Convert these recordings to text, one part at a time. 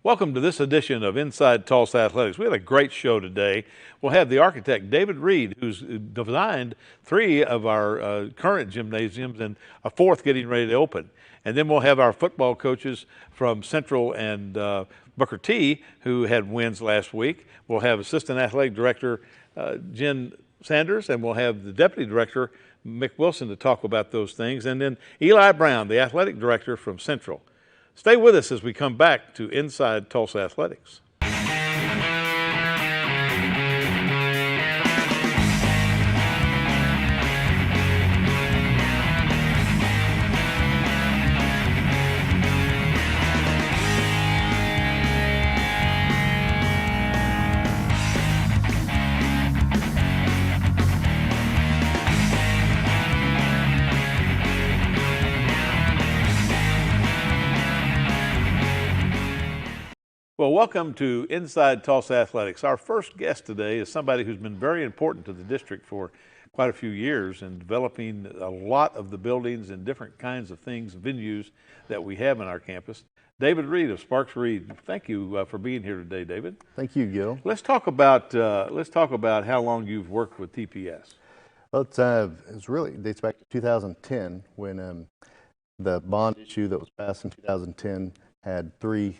Welcome to this edition of Inside Tulsa Athletics. We had a great show today. We'll have the architect, David Reed, who's designed 3 of our current gymnasiums and a 4th getting ready to open. And then we'll have our football coaches from Central and Booker T, who had wins last week. We'll have Assistant Athletic Director Jen Sanders, and we'll have the Deputy Director, Mick Wilson, to talk about those things. And then Eli Brown, the Athletic Director from Central. Stay with us as we come back to Inside Tulsa Athletics. Well, welcome to Inside Tulsa Athletics. Our first guest today is somebody who's been very important to the district for quite a few years in developing a lot of the buildings and different kinds of things, venues that we have in our campus. David Reed of Sparks Reed. Thank you for being here today, David. Thank you, Gil. Let's talk about how long you've worked with TPS. Well, it really dates back to 2010 when the bond issue that was passed in 2010 had 3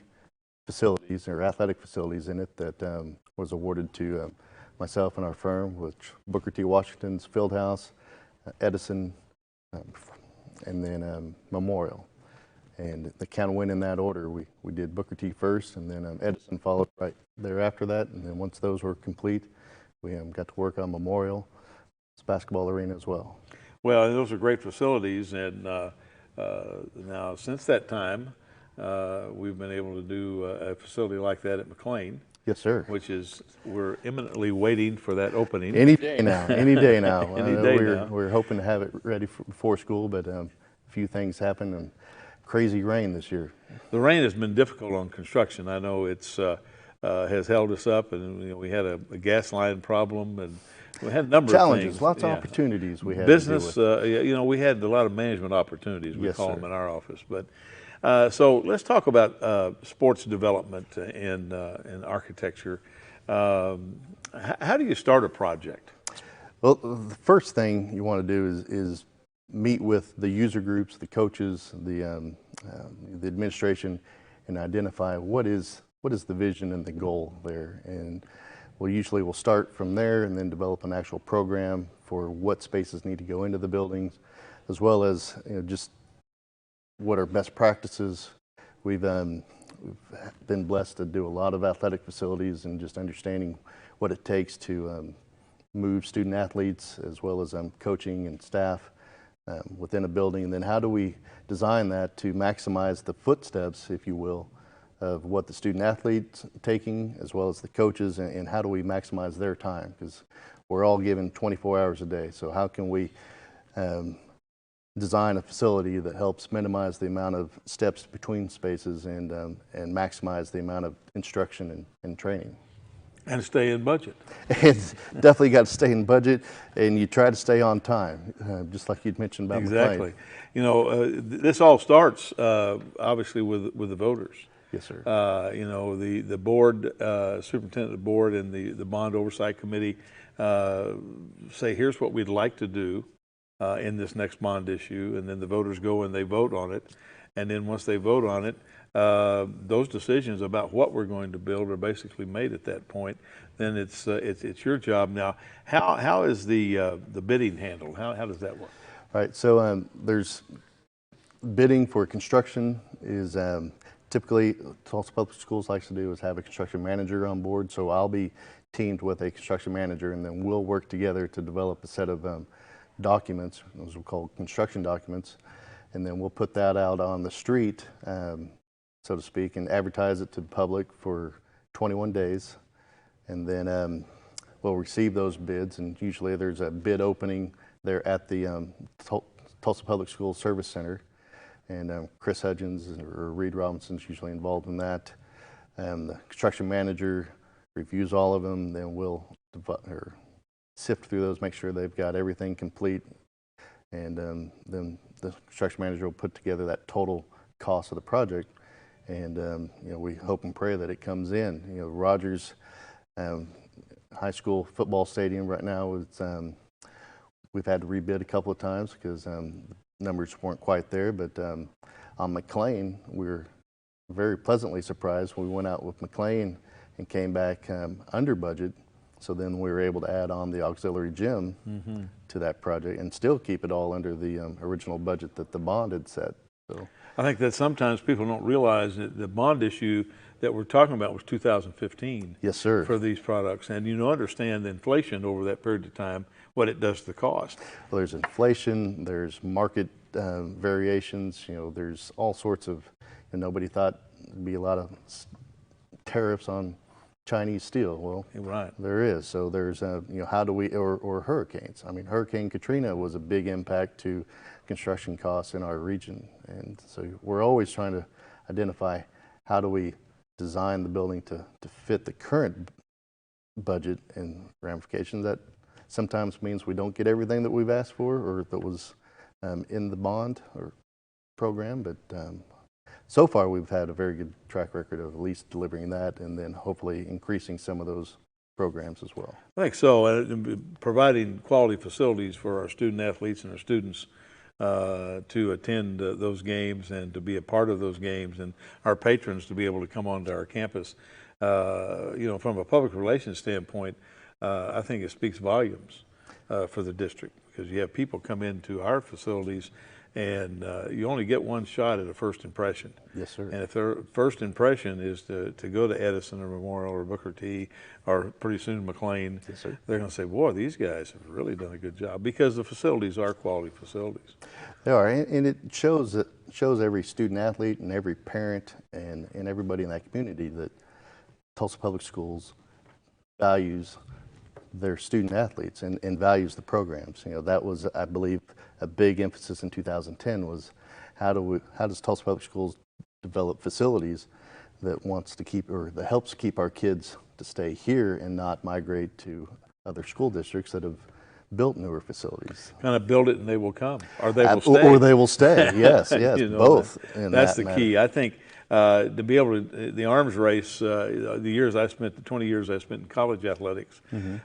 facilities or athletic facilities in it that was awarded to myself and our firm, which Booker T. Washington's Fieldhouse, Edison, and then Memorial. And they kind of went in that order. We did Booker T first, and then Edison followed right there after that. And then once those were complete, we got to work on Memorial, basketball arena as well. Well, those are great facilities, and now since that time, we've been able to do a facility like that at McLean. Yes, sir. Which is, we're imminently waiting for that opening. Any day now, any day now. Any day now. We're hoping to have it ready before school, but a few things happened and crazy rain this year. The rain has been difficult on construction. I know it's has held us up, and we had a gas line problem, and we had a number challenges, of things. Lots of opportunities we had. Business, we had a lot of management opportunities. We call them in our office, but. So let's talk about sports development and architecture. How do you start a project? Well, the first thing you want to do is meet with the user groups, the coaches, the administration, and identify what is the vision and the goal there. And we'll start from there and then develop an actual program for what spaces need to go into the buildings, as well as just what are best practices. We've been blessed to do a lot of athletic facilities and just understanding what it takes to move student athletes as well as coaching and staff within a building. And then how do we design that to maximize the footsteps, if you will, of what the student athletes taking as well as the coaches, and how do we maximize their time, because we're all given 24 hours a day. So how can we design a facility that helps minimize the amount of steps between spaces and maximize the amount of instruction and training. And stay in budget. It's definitely got to stay in budget, and you try to stay on time, just like you'd mentioned about exactly. McLean. This all starts obviously with the voters. Yes, sir. The board, superintendent board, and the bond oversight committee say, here's what we'd like to do in this next bond issue, and then the voters go and they vote on it, and then once they vote on it, those decisions about what we're going to build are basically made at that point. Then it's your job now. How is the bidding handled? How does that work? All right, so there's bidding for construction is typically Tulsa Public Schools likes to do is have a construction manager on board. So I'll be teamed with a construction manager, and then we'll work together to develop a set of documents, those are called construction documents, and then we'll put that out on the street, so to speak, and advertise it to the public for 21 days. And then we'll receive those bids, and usually there's a bid opening there at the Tulsa Public Schools Service Center, and Chris Hudgens or Reed Robinson's usually involved in that. The construction manager reviews all of them, then we'll sift through those, make sure they've got everything complete, and then the construction manager will put together that total cost of the project, And you know, we hope and pray that it comes in. You know, Rogers High School football stadium right now is we've had to rebid a couple of times because numbers weren't quite there. But on McLean, we were very pleasantly surprised. We went out with McLean and came back under budget. So then we were able to add on the auxiliary gym to that project and still keep it all under the original budget that the bond had set. So I think that sometimes people don't realize that the bond issue that we're talking about was 2015. yes, sir. For these products, and you know, understand the inflation over that period of time, what it does to the cost. Well, there's inflation, there's market variations, you know, there's all sorts of, and nobody thought there'd be a lot of tariffs on Chinese steel. Well, Right. there is. So there's, you know, how do we, or hurricanes. I mean, Hurricane Katrina was a big impact to construction costs in our region. And so we're always trying to identify how do we design the building to fit the current budget and ramifications. That sometimes means we don't get everything that we've asked for or that was in the bond or program, but so far we've had a very good track record of at least delivering that and then hopefully increasing some of those programs as well. I think so, providing quality facilities for our student athletes and our students to attend those games and to be a part of those games, and our patrons to be able to come onto our campus. You know, from a public relations standpoint, I think it speaks volumes for the district, because you have people come into our facilities and you only get one shot at a first impression. Yes, sir. And if their first impression is to go to Edison or Memorial or Booker T or pretty soon McLean, yes, sir, they're going to say, boy, these guys have really done a good job, because the facilities are quality facilities. They are, and it shows every student athlete and every parent and everybody in that community that Tulsa Public Schools values their student athletes and values the programs. You know, that was, I believe, a big emphasis in 2010 was how does Tulsa Public Schools develop facilities that wants to keep, or that helps keep our kids to stay here and not migrate to other school districts that have built newer facilities. Kind of build it and they will come, or they will stay. Or they will stay, yes, yes, You know, both. That's the key. I think to be able to, the arms race, the 20 years I spent in college athletics,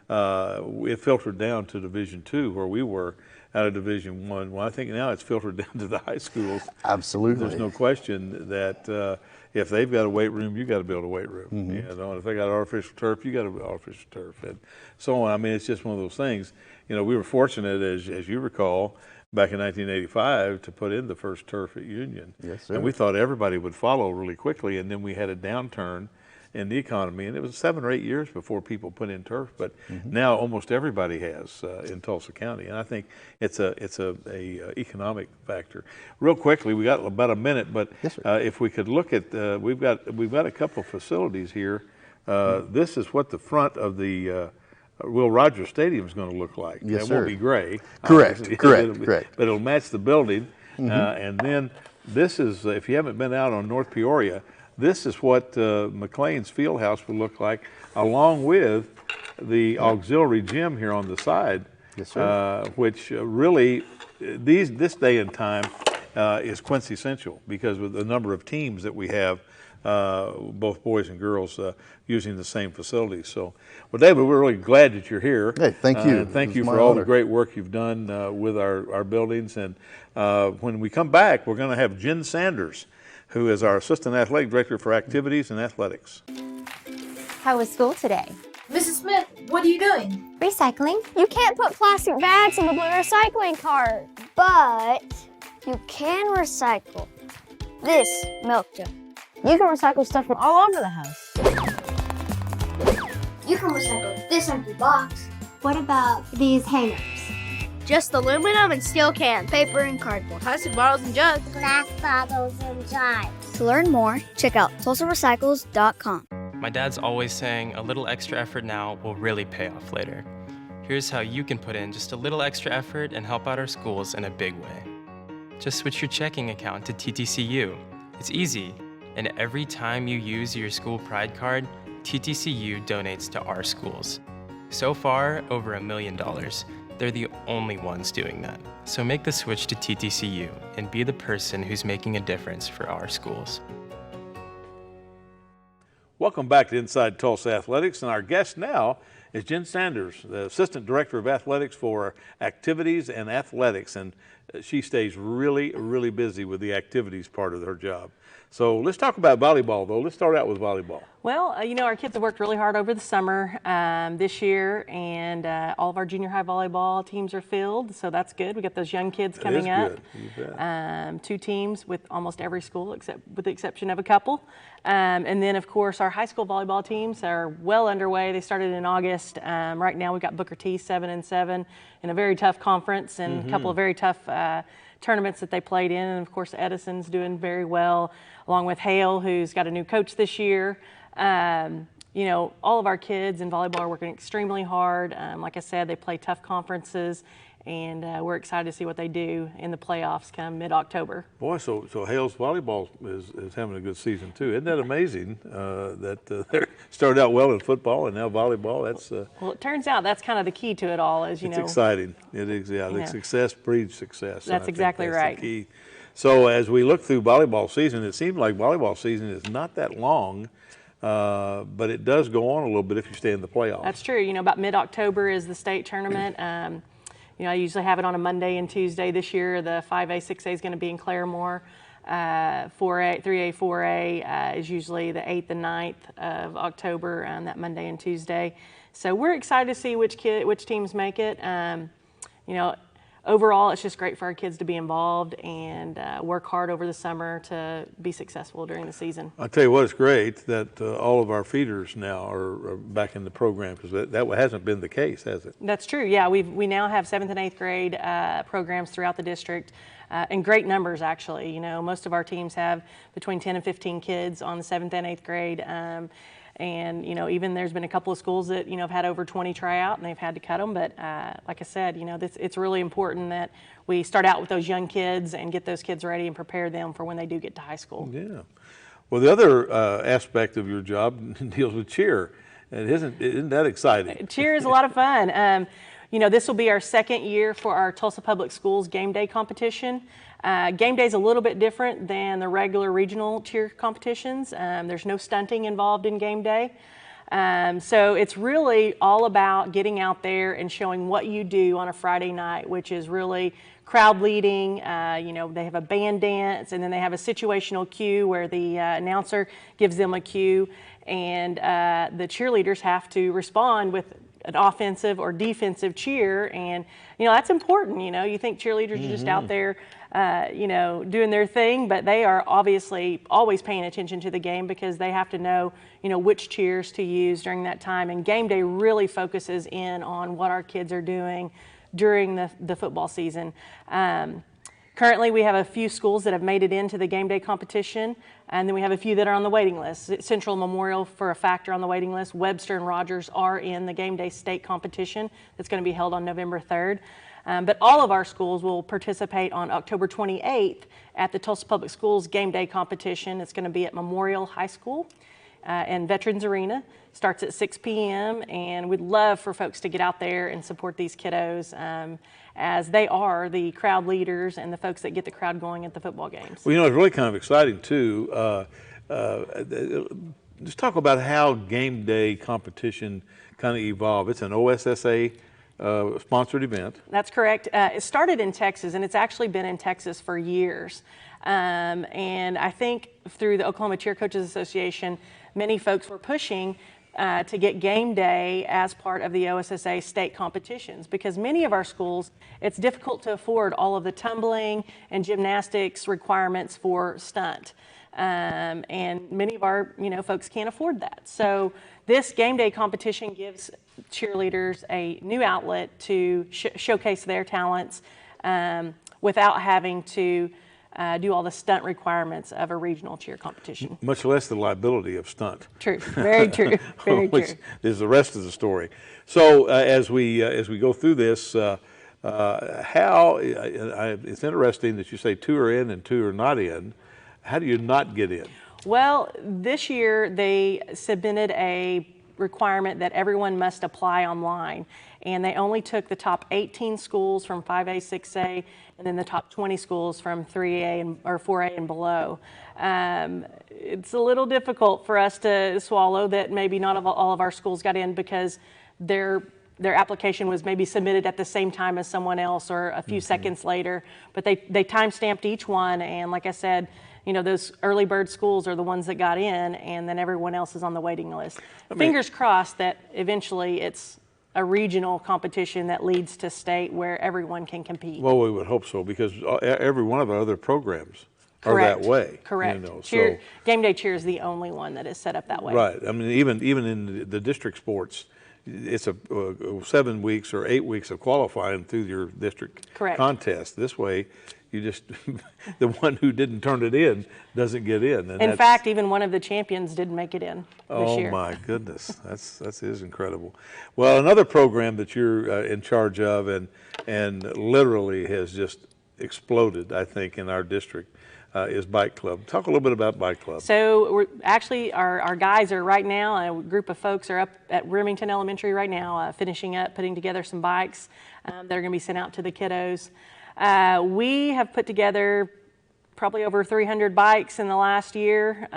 it filtered down to Division II, where we were out of Division I. Well, I think now it's filtered down to the high schools. Absolutely. There's no question that if they've got a weight room, you got to build a weight room. You know, if they got artificial turf, you got to build artificial turf, and so on. I mean, it's just one of those things. You know, we were fortunate, as you recall, back in 1985 to put in the first turf at Union. Yes, sir. And we thought everybody would follow really quickly, and then we had a downturn in the economy, and it was 7 or 8 years before people put in turf, but now almost everybody has in Tulsa County, and I think it's a economic factor. Real quickly, we got about a minute, but yes, sir. if we could look at we've got a couple of facilities here. This is what the front of the Will Rogers Stadium is going to look like. Yes, it sir. won't be gray. Correct, obviously. correct. But it'll match the building. And then this is, if you haven't been out on North Peoria, this is what McLean's Fieldhouse will look like, along with the auxiliary gym here on the side. Yes, sir. Which really, this day and time is quintessential, because with the number of teams that we have, both boys and girls using the same facilities. So, well, David, we're really glad that you're here. Hey, thank you. And thank you It's for my all honor. the great work you've done with our buildings. And when we come back, we're going to have Jen Sanders, who is our Assistant Athletic Director for Activities and Athletics. How was school today? Mrs. Smith, what are you doing? Recycling. You can't put plastic bags in the blue recycling cart. But you can recycle this milk jug. You can recycle stuff from all over the house. You can recycle this empty box. What about these hangers? Just aluminum and steel cans, paper and cardboard, plastic bottles and jugs. Glass bottles and jars. To learn more, check out TulsaRecycles.com. My dad's always saying a little extra effort now will really pay off later. Here's how you can put in just a little extra effort and help out our schools in a big way. Just switch your checking account to TTCU. It's easy, and every time you use your school pride card, TTCU donates to our schools. So far, over $1 million. They're the only ones doing that. So make the switch to TTCU and be the person who's making a difference for our schools. Welcome back to Inside Tulsa Athletics, and our guest now is Jen Sanders, the Assistant Director of Athletics for Activities and Athletics, and she stays really, really busy with the activities part of her job. So let's talk about volleyball, though. Let's start out with volleyball. Well, you know, our kids have worked really hard over the summer this year, and all of our junior high volleyball teams are filled, so that's good. We got those young kids coming up. You bet. 2 teams with almost every school, except with the exception of a couple. And then, of course, our high school volleyball teams are well underway. They started in August. Right now, we've got Booker T 7-7 in a very tough conference and a couple of very tough tournaments that they played in. And, of course, Edison's doing very well, along with Hale, who's got a new coach this year. You know, all of our kids in volleyball are working extremely hard. Like I said, they play tough conferences, and we're excited to see what they do in the playoffs come mid-October. Boy, so Hale's volleyball is having a good season, too. Isn't that amazing that they started out well in football and now volleyball? That's Well, it turns out that's kind of the key to it all, as you know. It's exciting. It is, yeah. The success breeds success. That's exactly right. The key. So as we look through volleyball season, it seems like volleyball season is not that long, but it does go on a little bit if you stay in the playoffs. That's true. You know, about mid-October is the state tournament. You know, I usually have it on a Monday and Tuesday. This year, the 5A, 6A is going to be in Claremore. 4A, 3A, 4A is usually the 8th and 9th of October, that Monday and Tuesday. So we're excited to see which teams make it. You know, overall, it's just great for our kids to be involved and work hard over the summer to be successful during the season. I'll tell you what, it's great that all of our feeders now are back in the program, because that hasn't been the case, has it? That's true. Yeah, we now have 7th and 8th grade programs throughout the district, in great numbers, actually. You know, most of our teams have between 10 and 15 kids on the 7th and 8th grade. And, you know, even there's been a couple of schools that, you know, have had over 20 try out and they've had to cut them. But like I said, you know, it's really important that we start out with those young kids and get those kids ready and prepare them for when they do get to high school. Yeah. Well, the other aspect of your job deals with cheer. And isn't that exciting? Cheer is a lot of fun. You know, this will be our 2nd year for our Tulsa Public Schools game day competition. Game day is a little bit different than the regular regional cheer competitions. There's no stunting involved in game day. So it's really all about getting out there and showing what you do on a Friday night, which is really crowd leading. You know, they have a band dance, and then they have a situational cue where the announcer gives them a cue, and the cheerleaders have to respond with an offensive or defensive cheer. And, you know, that's important. You know, you think cheerleaders are just out there, you know, doing their thing, but they are obviously always paying attention to the game, because they have to know, you know, which cheers to use during that time. And game day really focuses in on what our kids are doing during the football season. Currently, we have a few schools that have made it into the game day competition, and then we have a few that are on the waiting list. Central Memorial, for a factor, on the waiting list. Webster and Rogers are in the game day state competition that's going to be held on November 3rd. But all of our schools will participate on October 28th at the Tulsa Public Schools game day competition. It's going to be at Memorial High School and Veterans Arena. Starts at 6 p.m. and we'd love for folks to get out there and support these kiddos, as they are the crowd leaders and the folks that get the crowd going at the football games. Well, you know, it's really kind of exciting, too. Just talk about how game day competition kind of evolved. It's an OSSA sponsored event. That's correct. It started in Texas, and it's actually been in Texas for years. And I think through the Oklahoma Cheer Coaches Association, many folks were pushing to get game day as part of the OSSA state competitions, because many of our schools, it's difficult to afford all of the tumbling and gymnastics requirements for stunt. And many of our, you know, folks can't afford that. So this game day competition gives cheerleaders a new outlet to showcase their talents without having to do all the stunt requirements of a regional cheer competition. Much less the liability of stunt. True, very true, very Which true. is the rest of the story. So as we go through this, it's interesting that you say 2 are in and 2 are not in. How do you not get in? Well, this year they submitted a requirement that everyone must apply online. And they only took the top 18 schools from 5A, 6A, and then the top 20 schools from 3A or 4A and below. It's a little difficult for us to swallow that maybe not all of our schools got in because their application was maybe submitted at the same time as someone else or a few seconds later, but they time-stamped each one, and like I said, you know, those early bird schools are the ones that got in, and then everyone else is on the waiting list. Fingers crossed that eventually it's a regional competition that leads to state where everyone can compete. Well, we would hope so, because every one of our other programs Correct. are that way. Correct. You know, Cheer, so, Game Day Cheer is the only one that is set up that way. right. I mean, even in the district sports, it's a 7 weeks or 8 weeks of qualifying through your district Correct. contest. This way, you just the one who didn't turn it in doesn't get in. And In fact, even one of the champions didn't make it in this year. oh my goodness, that is incredible. Well, another program that you're in charge of and literally has just exploded, I think, in our district is Bike Club. Talk a little bit about Bike Club. So we're actually, our guys are right now, a group of folks are up at Remington Elementary right now, finishing up, putting together some bikes that are going to be sent out to the kiddos. We have put together probably over 300 bikes in the last year.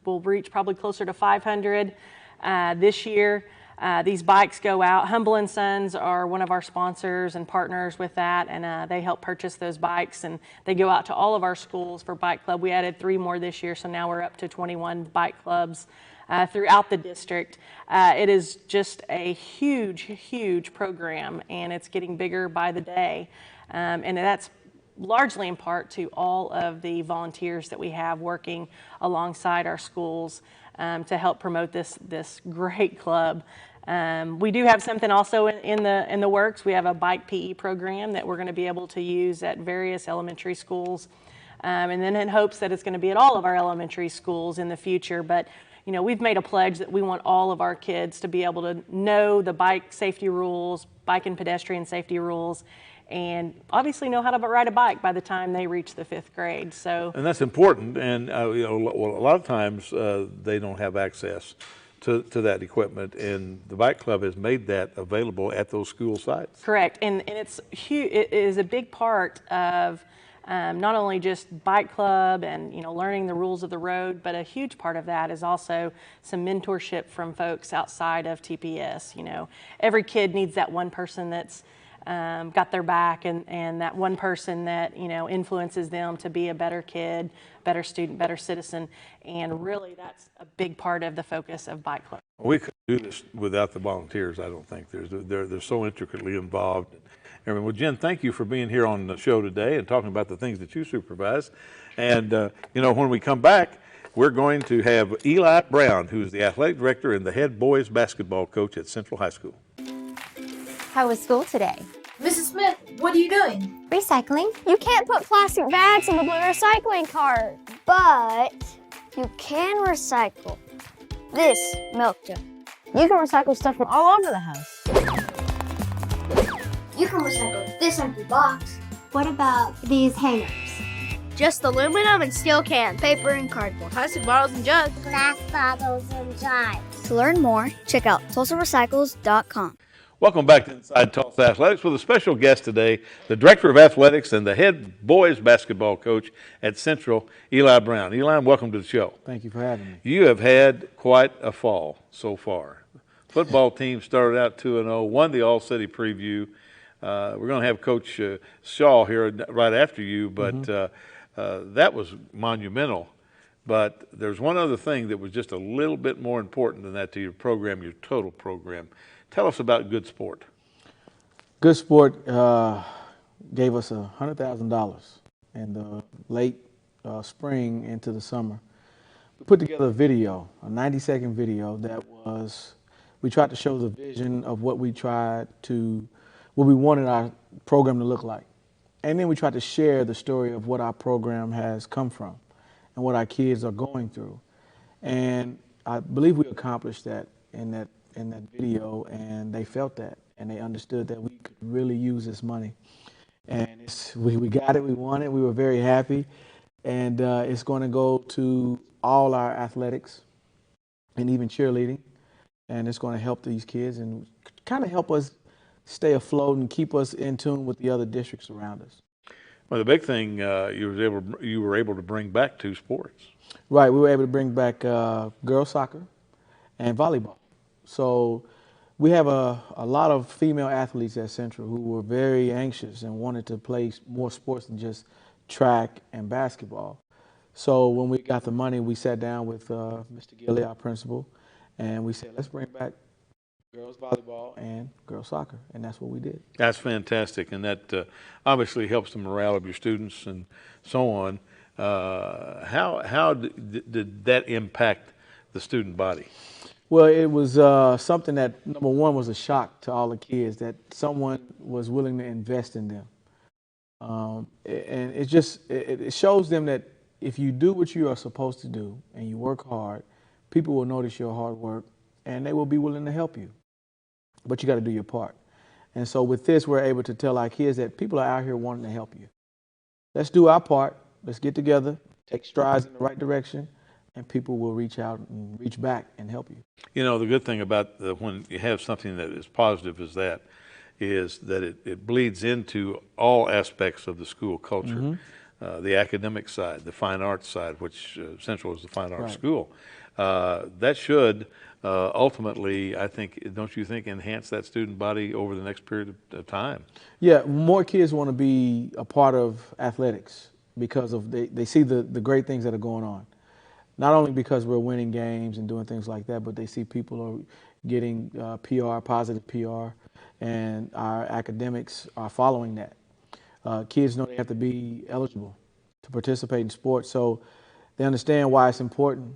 We'll reach probably closer to 500 this year. These bikes go out. Humble & Sons are one of our sponsors and partners with that, and they help purchase those bikes, and they go out to all of our schools for Bike Club. We added 3 more this year, so now we're up to 21 bike clubs throughout the district. It is just a huge, huge program, and it's getting bigger by the day, and that's largely in part to all of the volunteers that we have working alongside our schools to help promote this great club. We do have something also in the works. We have a bike PE program that we're going to be able to use at various elementary schools, and then in hopes that it's going to be at all of our elementary schools in the future. But you know, we've made a pledge that we want all of our kids to be able to know the bike safety rules, bike and pedestrian safety rules, and obviously know how to ride a bike by the time they reach the 5th grade. So, And that's important, and you know, a lot of times they don't have access to that equipment, and the Bike Club has made that available at those school sites. correct, and it's huge. It is a big part of not only just Bike Club and, you know, learning the rules of the road, but a huge part of that is also some mentorship from folks outside of TPS. You know, every kid needs that one person that's got their back, and that one person that, you know, influences them to be a better kid, better student, better citizen, and really that's a big part of the focus of Bike Club. We couldn't do this without the volunteers, I don't think. They're so intricately involved. Well, Jen, thank you for being here on the show today and talking about the things that you supervise. And, you know, when we come back, we're going to have Eli Brown, who's the athletic director and the head boys basketball coach at Central High School. How was school today? Mrs. Smith, what are you doing? Recycling. You can't put plastic bags in the blue recycling cart, but you can recycle this milk jug. You can recycle stuff from all over the house. You can recycle this empty box. What about these hangers? Just aluminum and steel cans, paper and cardboard, plastic bottles and jugs. Glass bottles and jars. To learn more, check out TulsaRecycles.com. Welcome back to Inside Tulsa Athletics with a special guest today, the Director of Athletics and the head boys basketball coach at Central, Eli Brown. Eli, welcome to the show. Thank you for having me. You have had quite a fall so far. Football team started out 2-0, won the All-City Preview. We're going to have Coach Shaw here right after you, but that was monumental. But there's one other thing that was just a little bit more important than that to your program, your total program. Tell us about Good Sport. Good Sport gave us $100,000 in the late spring into the summer. We put together a video, a 90-second video that was, we tried to show the vision of what we wanted our program to look like. And then we tried to share the story of what our program has come from and what our kids are going through. And I believe we accomplished that in that video, and they felt that, and they understood that we could really use this money. And we got it, we won it, we were very happy, and it's going to go to all our athletics and even cheerleading. and it's going to help these kids and kind of help us stay afloat and keep us in tune with the other districts around us. Well, the big thing you were able to bring back 2 sports. Right, we were able to bring back girls soccer and volleyball. So we have a lot of female athletes at Central who were very anxious and wanted to play more sports than just track and basketball. So when we got the money, we sat down with Mr. Gilly, our principal, and we said, let's bring back girls volleyball and girls soccer, and that's what we did. That's fantastic, and that obviously helps the morale of your students and so on. How did that impact the student body? Well, it was something that, number one, was a shock to all the kids that someone was willing to invest in them. And it shows them that if you do what you are supposed to do and you work hard, people will notice your hard work and they will be willing to help you. But you got to do your part. And so with this, we're able to tell our kids that people are out here wanting to help you. Let's do our part. Let's get together, take strides in the right direction, and people will reach out and reach back and help you. You know, the good thing about when you have something that is positive as that is that it bleeds into all aspects of the school culture. The academic side, the fine arts side, which Central is the fine arts school. That should ultimately, I think, don't you think, enhance that student body over the next period of time? Yeah, more kids want to be a part of athletics because of they see the great things that are going on. Not only because we're winning games and doing things like that, but they see people are getting PR, positive PR, and our academics are following that. Kids know they have to be eligible to participate in sports, so they understand why it's important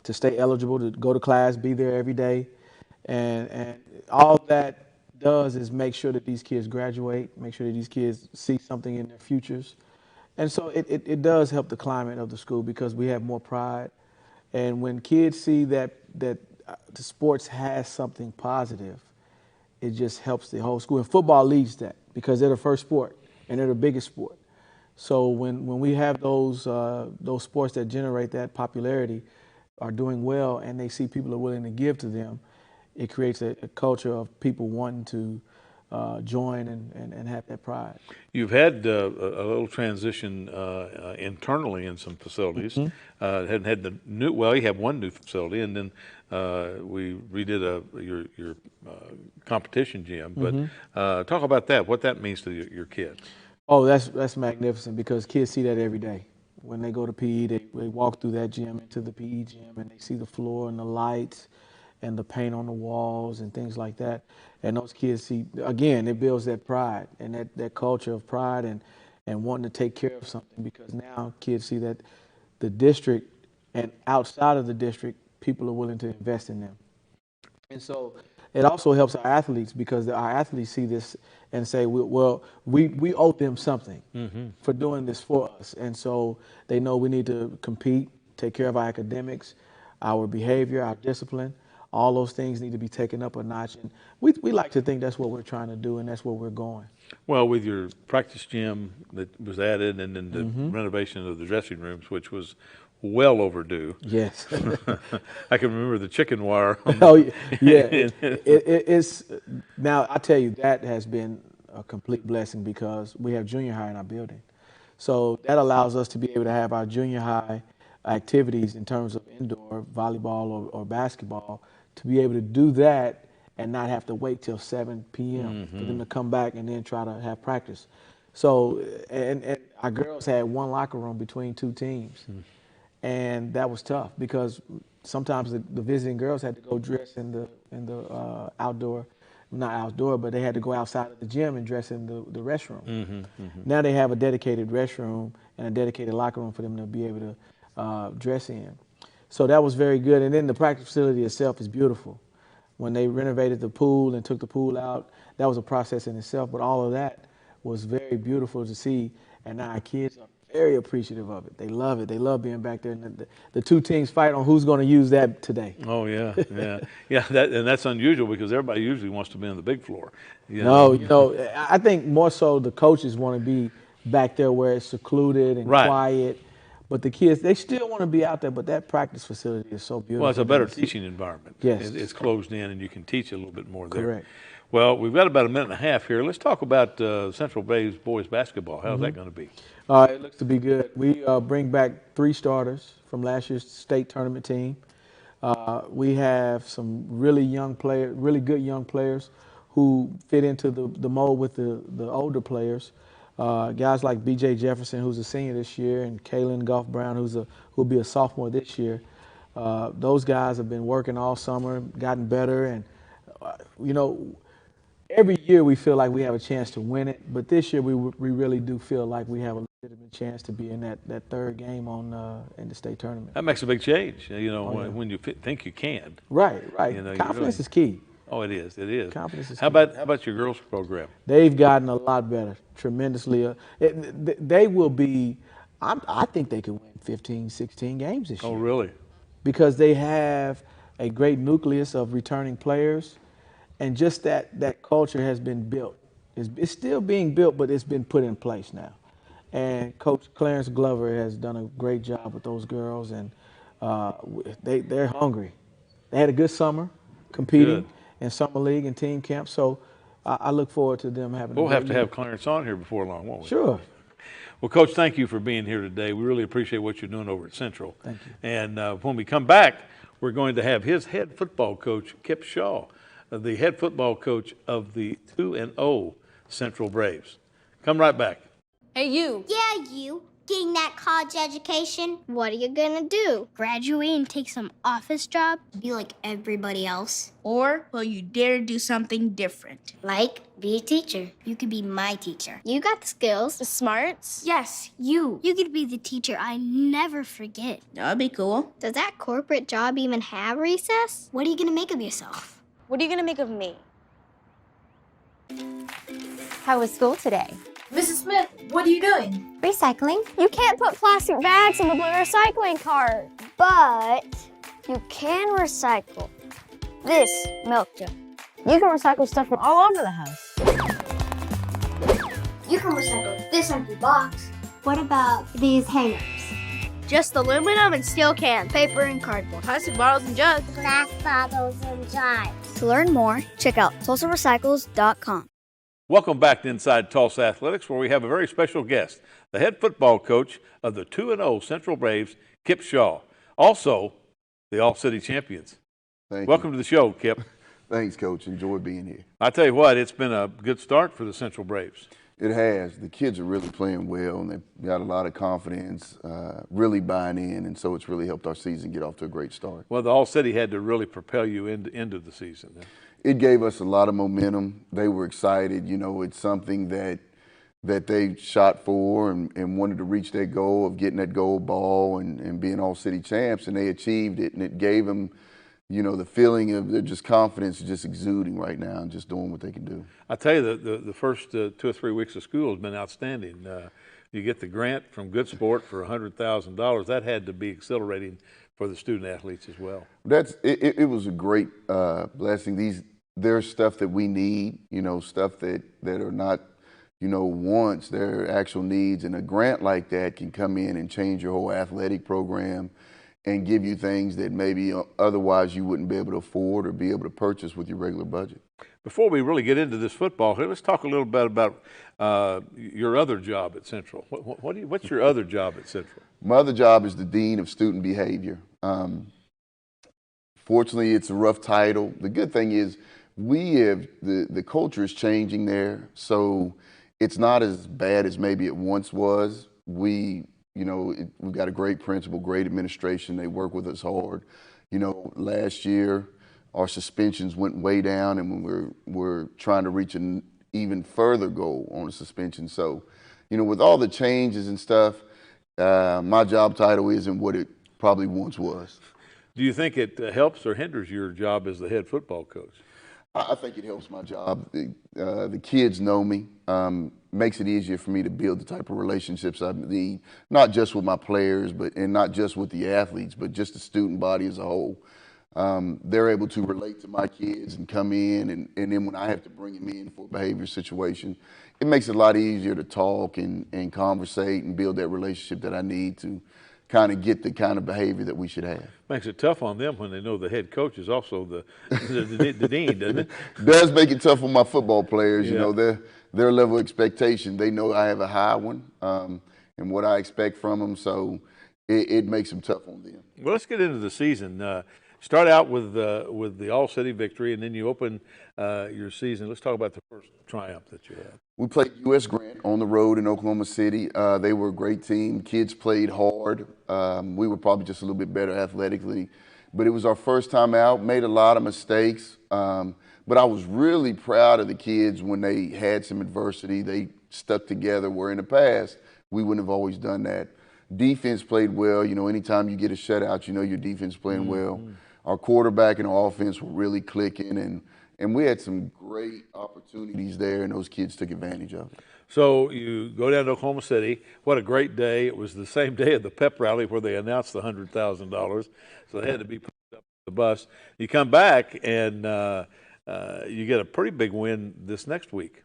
to stay eligible, to go to class, be there every day, and all that does is make sure that these kids graduate, make sure that these kids see something in their futures. And so it does help the climate of the school because we have more pride. And when kids see that the sports has something positive, it just helps the whole school. And football leads that because they're the first sport and they're the biggest sport. So when we have those sports that generate that popularity are doing well and they see people are willing to give to them, it creates a culture of people wanting to join and have that pride. You've had a little transition internally in some facilities. Hadn't had the new. Well, you have one new facility, and then we redid your competition gym. But talk about that. What that means to your kids. Oh, that's magnificent because kids see that every day. When they go to PE, they walk through that gym into the PE gym, and they see the floor and the lights and the paint on the walls and things like that. And those kids see, again, it builds that pride and that culture of pride and wanting to take care of something because now kids see that the district and outside of the district, people are willing to invest in them. And so it also helps our athletes because our athletes see this and say, well, we owe them something for doing this for us. And so they know we need to compete, take care of our academics, our behavior, our discipline. All those things need to be taken up a notch. And we like to think that's what we're trying to do and that's where we're going. Well, with your practice gym that was added and then the renovation of the dressing rooms, which was well overdue. Yes. I can remember the chicken wire. Oh, yeah. It's now, I tell you, that has been a complete blessing because we have junior high in our building. So that allows us to be able to have our junior high activities in terms of indoor volleyball or basketball, to be able to do that and not have to wait till 7 p.m. for them to come back and then try to have practice. So, and our girls had one locker room between two teams. And that was tough because sometimes the visiting girls had to go dress in the outdoor, not outdoor, but they had to go outside of the gym and dress in the restroom. Now they have a dedicated restroom and a dedicated locker room for them to be able to dress in. So that was very good. And then the practice facility itself is beautiful. When they renovated the pool and took the pool out, that was a process in itself. But all of that was very beautiful to see. And now our kids are very appreciative of it. They love it. They love being back there. And the two teams fight on who's going to use that today. Oh, yeah, yeah. Yeah, and that's unusual because everybody usually wants to be on the big floor. No, I think more so the coaches want to be back there where it's secluded and quiet. But the kids, they still want to be out there, but that practice facility is so beautiful. Well, it's a better teaching environment. Yes. It's closed in and you can teach a little bit more there. Correct. Well, we've got about a minute and a half here. Let's talk about Central Braves boys basketball. How's that going to be? It looks to be good. We bring back 3 starters from last year's state tournament team. We have some really good young players who fit into the mold with the older players. Guys like B.J. Jefferson, who's a senior this year, and Kaylin Goff Brown, who'll be a sophomore this year. Those guys have been working all summer, gotten better, and every year we feel like we have a chance to win it, but this year we really do feel like we have a legitimate chance to be in that 3rd game in the state tournament. That makes a big change, when you think you can. Right. Confidence really, is key. Oh, it is. Confidence is How key. about your girls program? They've gotten a lot better, tremendously. They will be, I think they could win 15, 16 games this year. Oh, really? Because they have a great nucleus of returning players. And just that culture has been built. It's still being built, but it's been put in place now. And Coach Clarence Glover has done a great job with those girls, and they're hungry. They had a good summer competing in summer league and team camp, so I look forward to them having. We'll have to have Clarence on here before long, won't we? Sure. Well, Coach, thank you for being here today. We really appreciate what you're doing over at Central. Thank you. And when we come back, we're going to have his head football coach, Kip Shaw, the head football coach of the 2-0 Central Braves. Come right back. Hey, you. Yeah, you. Getting that college education? What are you gonna do? Graduate and take some office job? Be like everybody else? Or will you dare do something different? Like, be a teacher. You could be my teacher. You got the skills, the smarts. Yes, you. You could be the teacher I never forget. That'd be cool. Does that corporate job even have recess? What are you gonna make of yourself? What are you gonna make of me? How was school today? Mrs. Smith, what are you doing? Recycling. You can't put plastic bags in the blue recycling cart, but you can recycle this milk jug. You can recycle stuff from all over the house. You can recycle this empty box. What about these hangers? Just aluminum and steel cans, paper and cardboard, plastic bottles and jugs. Glass bottles and jars. To learn more, check out TulsaRecycles.com. Welcome back to Inside Tulsa Athletics, where we have a very special guest, the head football coach of the 2-0 Central Braves, Kip Shaw. Also, the All-City champions. Welcome to the show, Kip. Thanks, Coach. Enjoy being here. I tell you what, it's been a good start for the Central Braves. It has. The kids are really playing well, and they've got a lot of confidence, really buying in, and so it's really helped our season get off to a great start. Well, the All-City had to really propel you into the season. It gave us a lot of momentum. They were excited. It's something that they shot for and wanted to reach their goal of getting that gold ball and being All-City champs, and they achieved it, and it gave them the feeling of their just confidence just exuding right now and just doing what they can do. I tell you, the first 2 or 3 weeks of school has been outstanding. You get the grant from Good Sport for $100,000. That had to be exhilarating for the student athletes as well. It was a great blessing. There's stuff that we need, stuff that are not, wants, they're actual needs. And a grant like that can come in and change your whole athletic program and give you things that maybe otherwise you wouldn't be able to afford or be able to purchase with your regular budget. Before we really get into this football here, let's talk a little bit about your other job at Central. What's your other job at Central? My other job is the Dean of Student Behavior. Fortunately, it's a rough title. The good thing is the culture is changing there, so it's not as bad as maybe it once was. We've got a great principal, great administration. They work with us hard. Last year, our suspensions went way down, and we're trying to reach an even further goal on the suspension. So, with all the changes and stuff, my job title isn't what it probably once was. Do you think it helps or hinders your job as the head football coach? I think it helps my job. The kids know me. Makes it easier for me to build the type of relationships I need, not just with my players, and not just with the athletes, but just the student body as a whole. They're able to relate to my kids and come in, and then when I have to bring them in for a behavior situation, it makes it a lot easier to talk and conversate and build that relationship that I need to kind of get the kind of behavior that we should have. Makes it tough on them when they know the head coach is also the dean, doesn't it? Does make it tough on my football players. You Yeah. know, their level of expectation. They know I have a high one, and what I expect from them. So it makes them tough on them. Well, let's get into the season. Start out with the All-City victory, and then you open your season. Let's talk about the first triumph that you had. We played U.S. Grant on the road in Oklahoma City. They were a great team. Kids played hard. We were probably just a little bit better athletically. But it was our first time out, made a lot of mistakes. But I was really proud of the kids when they had some adversity. They stuck together, where in the past, we wouldn't have always done that. Defense played well. You know, anytime you get a shutout, you know your defense playing well. Our quarterback and our offense were really clicking, and we had some great opportunities there, and those kids took advantage of it. So you go down to Oklahoma City. What a great day. It was the same day of the pep rally where they announced the $100,000. So they had to be put up the bus. You come back, and you get a pretty big win this next week.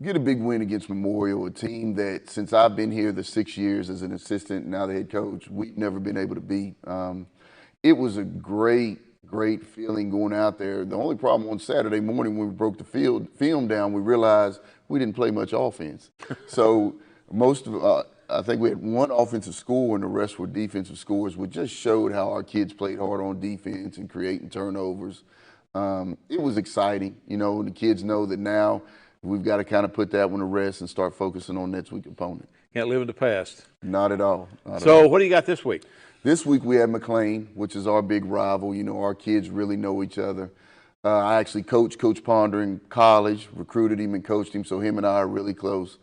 Get a big win against Memorial, a team that since I've been here the 6 years as an assistant and now the head coach, we've never been able to beat. It was a great feeling going out there. The only problem on Saturday morning when we broke the film down, we realized we didn't play much offense. So most of I think we had one offensive score and the rest were defensive scores, which just showed how our kids played hard on defense and creating turnovers. It was exciting. You know, the kids know that now we've got to kind of put that one to rest and start focusing on next week's opponent. Can't live in the past. Not at all. So what do you got this week? This week we have McLean, which is our big rival. You know, our kids really know each other. I actually coached Coach Ponder in college, recruited him and coached him, so him and I are really close.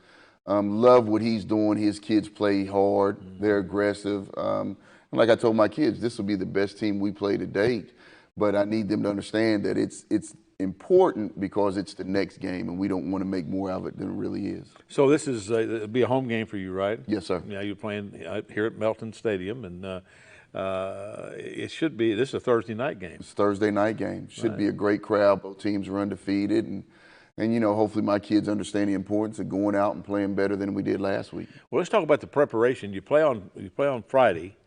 Love what he's doing. His kids play hard. They're aggressive. And like I told my kids, this will be the best team we play to date. But I need them to understand that it's important because it's the next game, and we don't want to make more of it than it really is. So this is it'll be a home game for you, right? Yes, sir. Yeah, you're playing here at Melton Stadium, and it should be. This is a Thursday night game. It's a Thursday night game. Should be a great crowd. Both teams are undefeated, and you know, hopefully my kids understand the importance of going out and playing better than we did last week. Well, let's talk about the preparation. You play on Friday,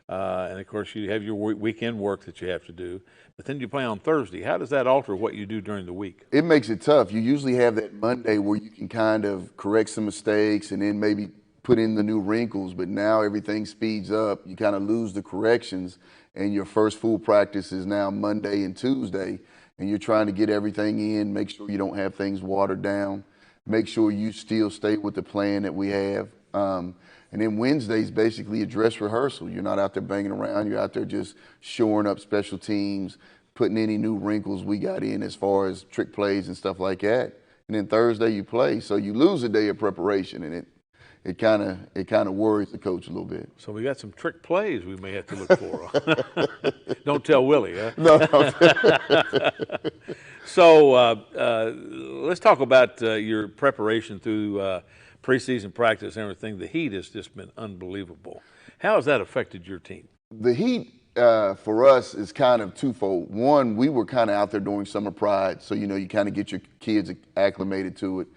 and of course you have your weekend work that you have to do. But then you play on Thursday. How does that alter what you do during the week? It makes it tough. You usually have that Monday where you can kind of correct some mistakes and then maybe put in the new wrinkles, but now everything speeds up. You kind of lose the corrections, and your first full practice is now Monday and Tuesday, and you're trying to get everything in, make sure you don't have things watered down, make sure you still stay with the plan that we have. And then Wednesday's basically a dress rehearsal. You're not out there banging around. You're out there just shoring up special teams, putting any new wrinkles we got in as far as trick plays and stuff like that. And then Thursday you play. So you lose a day of preparation, and it kind of worries the coach a little bit. So we got some trick plays we may have to look for. Don't tell Willie, huh? No. So let's talk about your preparation through preseason practice and everything. The heat has just been unbelievable. How has that affected your team? The heat for us is kind of twofold. One, we were kind of out there during summer pride, so you know you kind of get your kids acclimated to it.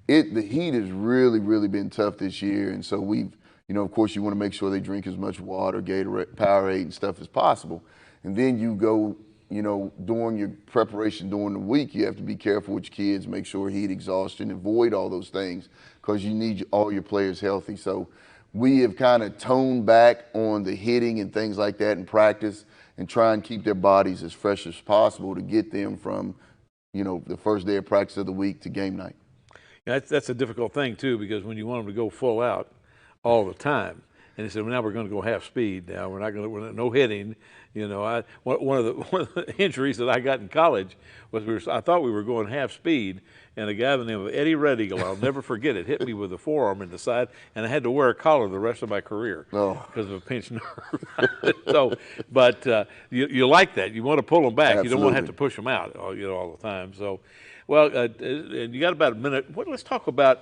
The heat has really been tough this year, and so we've, you know, of course you want to make sure they drink as much water, Gatorade, Powerade, and stuff as possible. And then you go, you know, during your preparation during the week, you have to be careful with your kids, make sure heat exhaustion, avoid all those things because you need all your players healthy. So we have kind of toned back on the hitting and things like that in practice and try and keep their bodies as fresh as possible to get them from, you know, the first day of practice of the week to game night. Yeah, that's a difficult thing too, because when you want them to go full out all the time, and they said, well, now we're going to go half speed. Now we're no hitting. You know, one of the injuries that I got in college was I thought we were going half speed, and a guy by the name of Eddie Red Eagle, I'll never forget it, hit me with a forearm in the side, and I had to wear a collar the rest of my career because of a pinched nerve. So, but you like that. You want to pull them back. Absolutely. You don't want to have to push them out, you know, all the time. So. Well, and you got about a minute. Let's talk about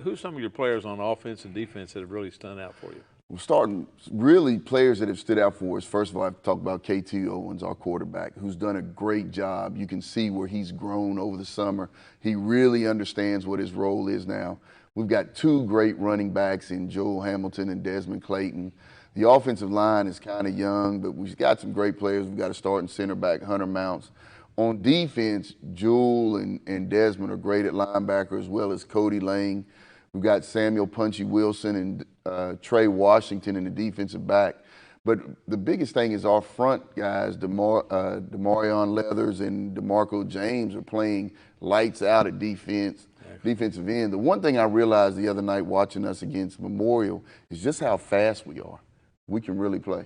who some of your players on offense and defense that have really stood out for you. We're starting really players that have stood out for us. First of all, I have to talk about KT Owens, our quarterback, who's done a great job. You can see where he's grown over the summer. He really understands what his role is now. We've got two great running backs in Joel Hamilton and Desmond Clayton. The offensive line is kind of young, but we've got some great players. We've got a starting center back, Hunter Mounts. On defense, Jewel and Desmond are great at linebacker, as well as Cody Lane. We've got Samuel Punchy Wilson and Trey Washington in the defensive back. But the biggest thing is our front guys, Demarion Leathers and DeMarco James, are playing lights out at defensive end. The one thing I realized the other night watching us against Memorial is just how fast we are. We can really play.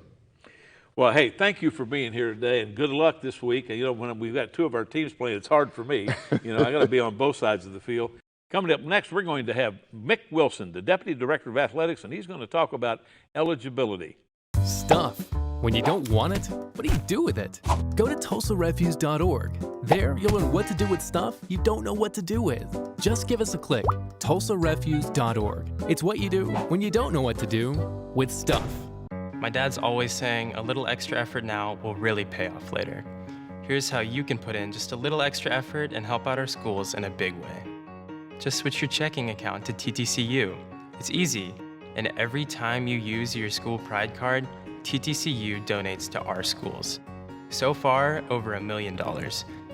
Well, hey, thank you for being here today, and good luck this week. You know, when we've got two of our teams playing, it's hard for me. You know, I got to be on both sides of the field. Coming up next, we're going to have Mick Wilson, the Deputy Director of Athletics, and he's going to talk about eligibility. Stuff. When you don't want it, what do you do with it? Go to tulsarefuse.org. There, you'll learn what to do with stuff you don't know what to do with. Just give us a click. tulsarefuse.org. It's what you do when you don't know what to do with stuff. My dad's always saying a little extra effort now will really pay off later. Here's how you can put in just a little extra effort and help out our schools in a big way. Just switch your checking account to TTCU. It's easy, and every time you use your school pride card, TTCU donates to our schools. So far, over $1 million.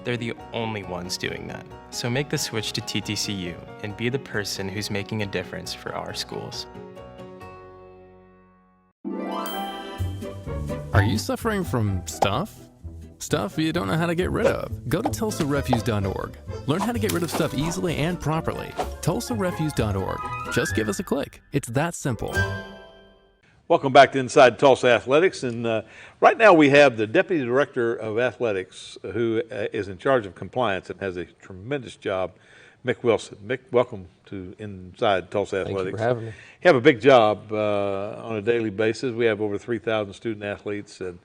They're the only ones doing that. So make the switch to TTCU and be the person who's making a difference for our schools. Are you suffering from stuff? Stuff you don't know how to get rid of? Go to tulsarefuse.org. Learn how to get rid of stuff easily and properly. tulsarefuse.org. Just give us a click. It's that simple. Welcome back to Inside Tulsa Athletics, and right now we have the Deputy Director of Athletics who is in charge of compliance and has a tremendous job, Mick Wilson. Mick, welcome to Inside Tulsa Athletics. Thank you for having me. You have a big job on a daily basis. We have over 3,000 student athletes, and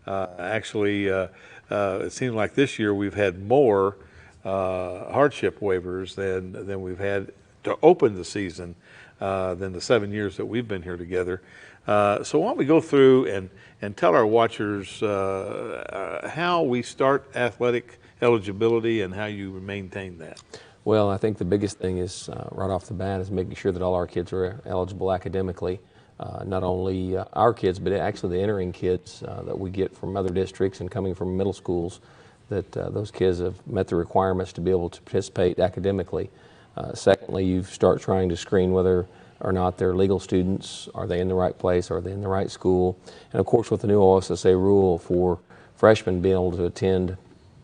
actually it seems like this year we've had more hardship waivers than we've had to open the season than the 7 years that we've been here together. So why don't we go through and tell our watchers how we start athletic eligibility and how you maintain that. Well, I think the biggest thing is right off the bat is making sure that all our kids are eligible academically. Not only our kids, but actually the entering kids that we get from other districts and coming from middle schools, that those kids have met the requirements to be able to participate academically. Secondly, you start trying to screen whether or not they're legal students. Are they in the right place? Are they in the right school? And of course, with the new OSSA rule for freshmen being able to attend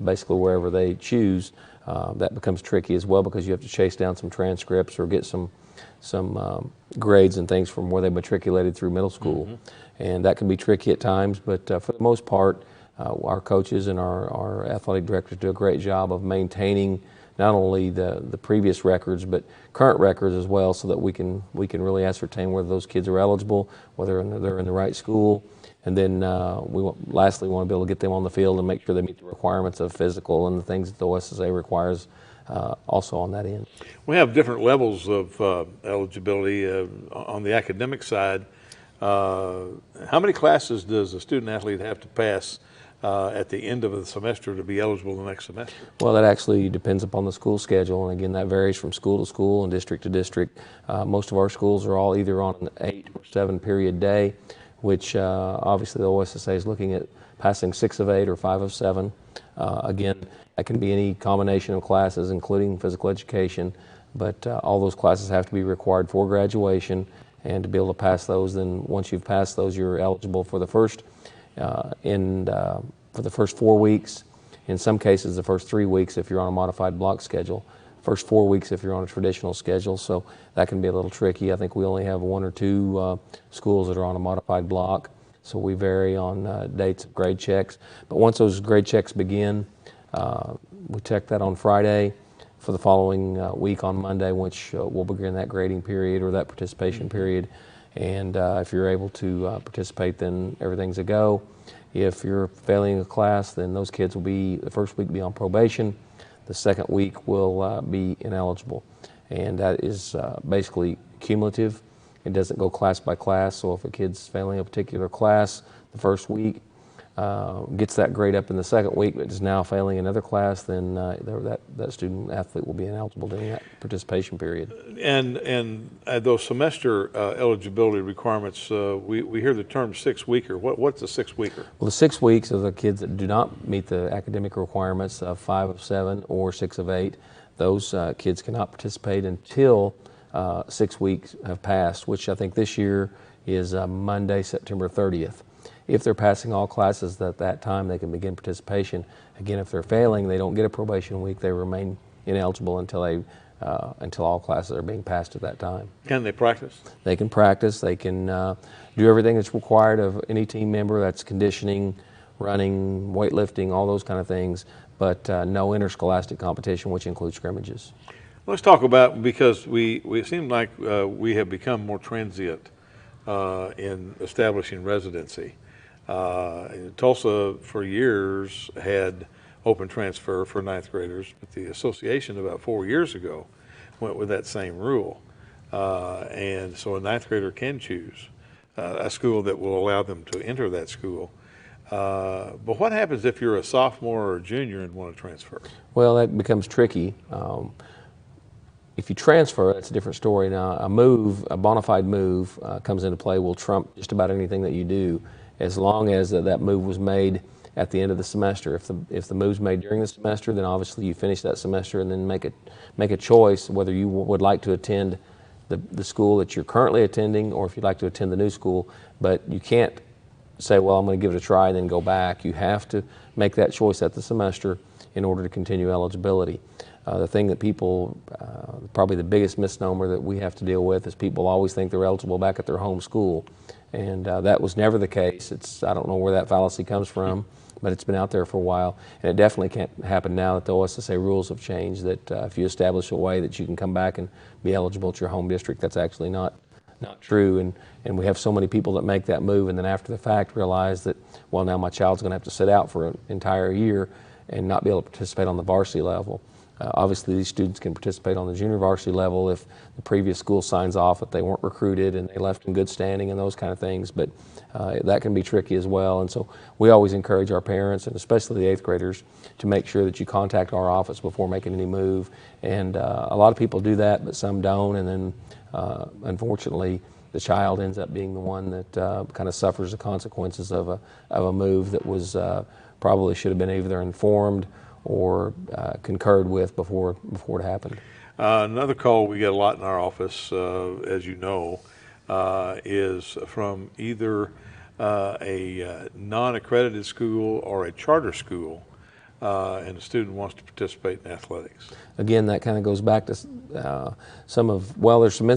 basically wherever they choose, that becomes tricky as well, because you have to chase down some transcripts or get some grades and things from where they matriculated through middle school. Mm-hmm. And that can be tricky at times, but for the most part, our coaches and our athletic directors do a great job of maintaining not only the previous records, but current records as well, so that we can really ascertain whether those kids are eligible, whether they're in the right school, and then lastly, we want to be able to get them on the field and make sure they meet the requirements of physical and the things that the OSSA requires also on that end. We have different levels of eligibility on the academic side. How many classes does a student athlete have to pass at the end of the semester to be eligible the next semester? Well, that actually depends upon the school schedule, and again, that varies from school to school and district to district. Most of our schools are all either on an 8 or 7 period day, which obviously the OSSA is looking at passing 6 of 8 or 5 of 7. Again, that can be any combination of classes, including physical education, but all those classes have to be required for graduation, and to be able to pass those, then once you've passed those, you're eligible for the first for the first 4 weeks. In some cases, the first 3 weeks if you're on a modified block schedule. First 4 weeks if you're on a traditional schedule, so that can be a little tricky. I think we only have 1 or 2 schools that are on a modified block, so we vary on dates of grade checks. But once those grade checks begin, we check that on Friday for the following week on Monday, which we'll begin that grading period or that participation period. And if you're able to participate, then everything's a go. If you're failing a class, then those kids will be, the first week be on probation, the second week will be ineligible. And that is basically cumulative. It doesn't go class by class, so if a kid's failing a particular class the first week, gets that grade up in the second week but is now failing another class, then that student athlete will be ineligible during that participation period. And those semester eligibility requirements, we hear the term 6-weeker. What's a 6-weeker? Well, the 6 weeks are the kids that do not meet the academic requirements of 5 of 7 or 6 of 8. Those kids cannot participate until 6 weeks have passed, which I think this year is Monday, September 30th. If they're passing all classes at that time, they can begin participation. Again, if they're failing, they don't get a probation week. They remain ineligible until all classes are being passed at that time. Can they practice? They can practice. They can do everything that's required of any team member. That's conditioning, running, weightlifting, all those kind of things, but no interscholastic competition, which includes scrimmages. Let's talk about, because we seem like we have become more transient in establishing residency. Tulsa for years had open transfer for 9th graders, but the association about 4 years ago went with that same rule. And so a 9th grader can choose a school that will allow them to enter that school. But what happens if you're a sophomore or a junior and want to transfer? Well, that becomes tricky. If you transfer, that's a different story. Now, a bona fide move comes into play, will trump just about anything that you do, as long as that move was made at the end of the semester. If the move's made during the semester, then obviously you finish that semester and then make a choice whether you would like to attend the school that you're currently attending, or if you'd like to attend the new school. But you can't say, well, I'm going to give it a try and then go back. You have to make that choice at the semester in order to continue eligibility. The thing that people, probably the biggest misnomer that we have to deal with, is people always think they're eligible back at their home school. And that was never the case. I don't know where that fallacy comes from, but it's been out there for a while. And it definitely can't happen now that the OSSA rules have changed, that if you establish a way that you can come back and be eligible at your home district, that's actually not true. And we have so many people that make that move and then after the fact realize that, well, now my child's going to have to sit out for an entire year and not be able to participate on the varsity level. Obviously, these students can participate on the junior varsity level if the previous school signs off that they weren't recruited and they left in good standing and those kind of things, but that can be tricky as well. And so we always encourage our parents, and especially the 8th graders, to make sure that you contact our office before making any move. And a lot of people do that, but some don't, and then unfortunately the child ends up being the one that kind of suffers the consequences of a move that was probably should have been either informed or concurred with before it happened. Another call we get a lot in our office, as you know, is from either a non-accredited school or a charter school, and the student wants to participate in athletics. Again, that kind of goes back to there's some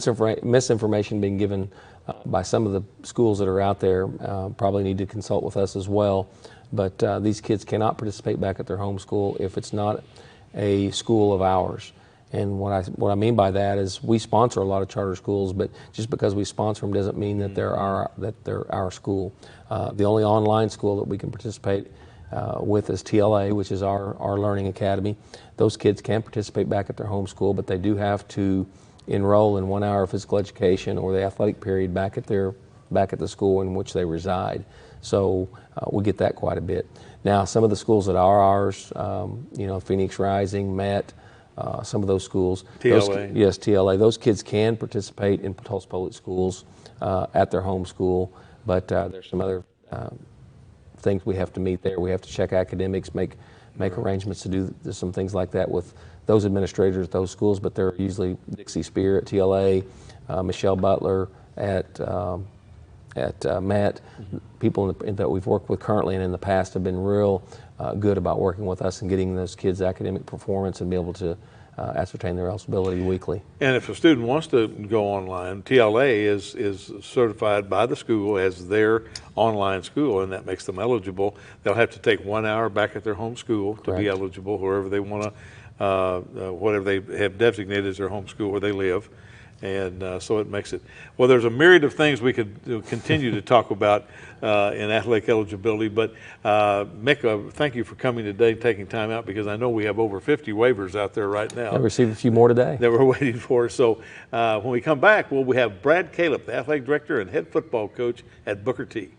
misinformation being given by some of the schools that are out there. Probably need to consult with us as well. But these kids cannot participate back at their home school if it's not a school of ours. And what I mean by that is we sponsor a lot of charter schools, but just because we sponsor them doesn't mean that they're our school. The only online school that we can participate with is TLA, which is our learning academy. Those kids can participate back at their home school, but they do have to enroll in 1 hour of physical education or the athletic period back at the school in which they reside. So we get that quite a bit. Now, some of the schools that are ours, Phoenix Rising, Met, some of those schools. TLA. Yes, TLA. Those kids can participate in Tulsa Public Schools at their home school, but there's some other things we have to meet there. We have to check academics, make arrangements to do some things like that with those administrators at those schools, but they're usually Dixie Spear at TLA, Michelle Butler at Met. People that we've worked with currently and in the past have been real good about working with us and getting those kids' academic performance and be able to ascertain their eligibility weekly. And if a student wants to go online, TLA is certified by the school as their online school, and that makes them eligible. They'll have to take 1 hour back at their home school to be eligible, wherever they want to, whatever they have designated as their home school where they live. And so it makes it, well, there's a myriad of things we could continue to talk about in athletic eligibility, but Mick, thank you for coming today, taking time out, because I know we have over 50 waivers out there right now. I received a few more today. That we're waiting for. So when we come back, we have Brad Calip, the athletic director and head football coach at Booker T.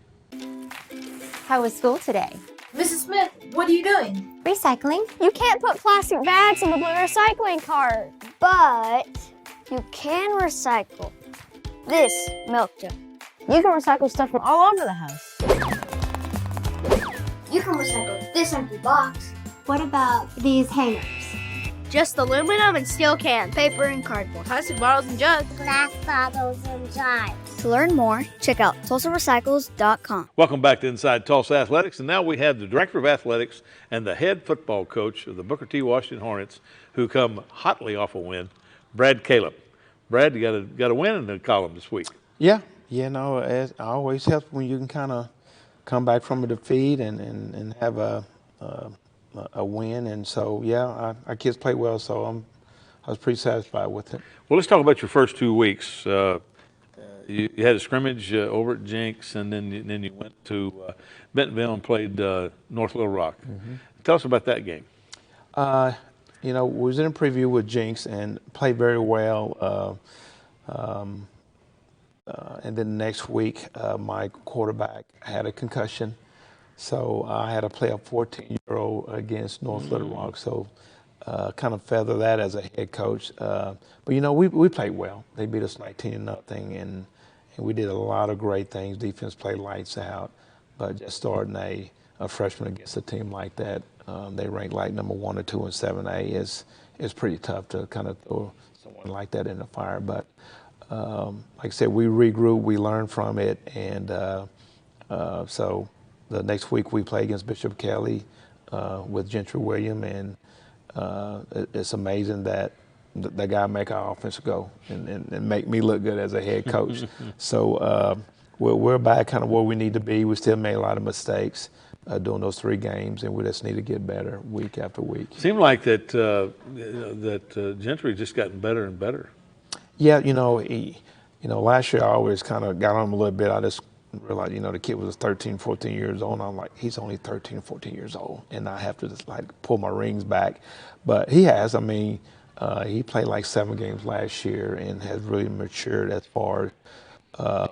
How was school today? Mrs. Smith, what are you doing? Recycling. You can't put plastic bags in the blue recycling cart, but you can recycle this milk jug. You can recycle stuff from all over the house. You can recycle this empty box. What about these hangers? Just aluminum and steel cans, paper and cardboard, plastic bottles and jugs. Glass bottles and jars. To learn more, check out TulsaRecycles.com. Welcome back to Inside Tulsa Athletics, and now we have the Director of Athletics and the head football coach of the Booker T. Washington Hornets, who come hotly off a win, Brad Calip. Brad, you got a win in the column this week. Yeah, no, it always helps when you can kind of come back from a defeat and have a win. And so, yeah, our kids played well, so I was pretty satisfied with it. Well, let's talk about your first 2 weeks. You had a scrimmage over at Jenks, and then you went to Bentonville and played North Little Rock. Mm-hmm. Tell us about that game. We was in a preview with Jenks and played very well. And then the next week, my quarterback had a concussion. So I had to play a 14-year-old against North Little Rock. So kind of feather that as a head coach. But, we played well. They beat us 19-0, and we did a lot of great things. Defense played lights out. But just starting a freshman against a team like that, they ranked like number 1 or 2 in 7A is pretty tough to kind of throw someone like that in the fire. But like I said, we regrouped, we learned from it, and so the next week we play against Bishop Kelly with Gentry William, and it's amazing that that guy make our offense go and make me look good as a head coach. So we're back kind of where we need to be. We still made a lot of mistakes during those 3 games, and we just need to get better week after week. Seemed like that Gentry just gotten better and better. Yeah, last year I always kind of got on him a little bit. I just realized, the kid was 13, 14 years old. And I'm like, he's only 13, 14 years old. And I have to just pull my rings back. But he has. He played like 7 games last year and has really matured as far as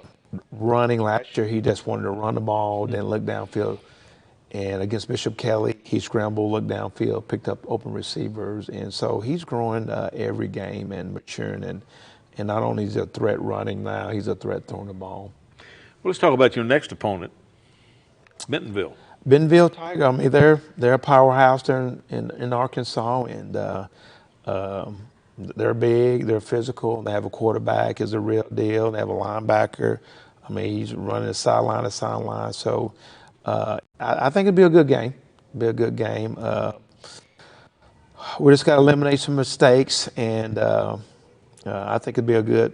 running. Last year, he just wanted to run the ball, then look downfield. And against Bishop Kelly, he scrambled, looked downfield, picked up open receivers. And so he's growing every game and maturing. And not only is he a threat running now, he's a threat throwing the ball. Well, let's talk about your next opponent, Bentonville. Bentonville Tiger. They're a powerhouse there in Arkansas, and they're big, they're physical. They have a quarterback is a real deal. They have a linebacker. He's running sideline to sideline. So I think it'll be a good game. We just got to eliminate some mistakes, and I think it'd be a good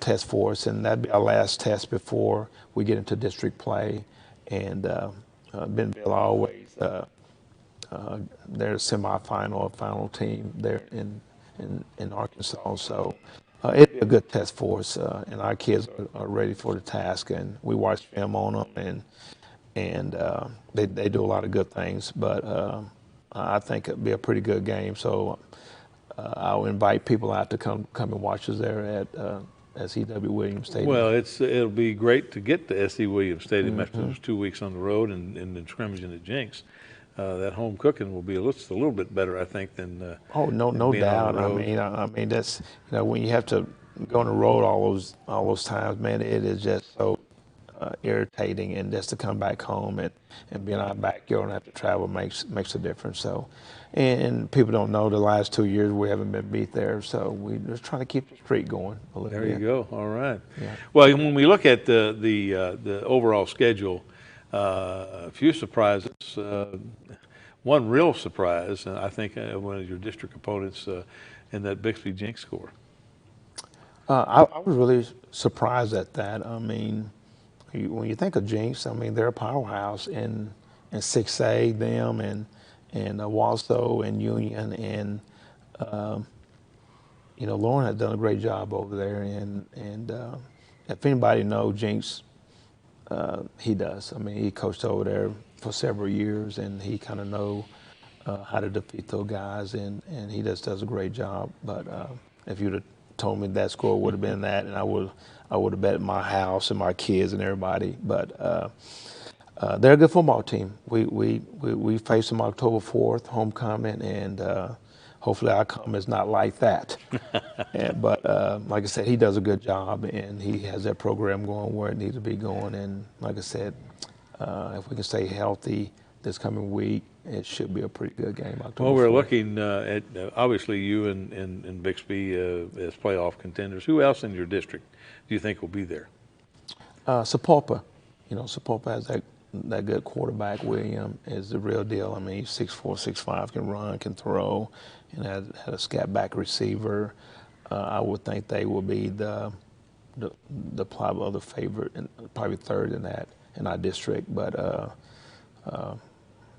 test for us, and that'd be our last test before we get into district play. And Bentonville always they're a semifinal or final team there in Arkansas. So it'd be a good test for us, and our kids are ready for the task. And we watch film on them, and they do a lot of good things. But I think it'd be a pretty good game. So I'll invite people out to come and watch us there at S.E.W. Williams Stadium. Well, it'll be great to get to S.E. Williams Stadium after those 2 weeks on the road and then scrimmaging at Jenks. That home cooking will be just a little bit better, I think, than no being doubt. on the road. I mean that's when you have to go on the road all those times, man, it is just so irritating, and just to come back home and be in our backyard and have to travel makes a difference. So, and people don't know the last 2 years we haven't been beat there, so we're just trying to keep the streak going a little bit. There you go. All right. Yeah. Well, when we look at the overall schedule, a few surprises. One real surprise, I think, one of your district opponents in that Bixby Jenks score. I was really surprised at that. When you think of Jenks, they're a powerhouse in 6A, them and Wausau and Union, and Lauren has done a great job over there. And if anybody knows Jenks, he does. He coached over there for several years, and he kind of know how to defeat those guys, and he just does a great job. But if you'd have told me that score would have been that, and I would have bet my house and my kids and everybody. But they're a good football team. We face them October 4th, homecoming, and hopefully our come is not like that. But like I said, he does a good job, and he has that program going where it needs to be going. And like I said, if we can stay healthy this coming week, it should be a pretty good game. October Well, we're 4th. looking at obviously you and Bixby as playoff contenders. Who else in your district do you think will be there? Sapulpa. Sapulpa has that good quarterback. William is the real deal. I mean, he's 6'4", 6'5", can run, can throw, and had a scat back receiver. I would think they will be the probably other favorite, and probably third in that in our district. But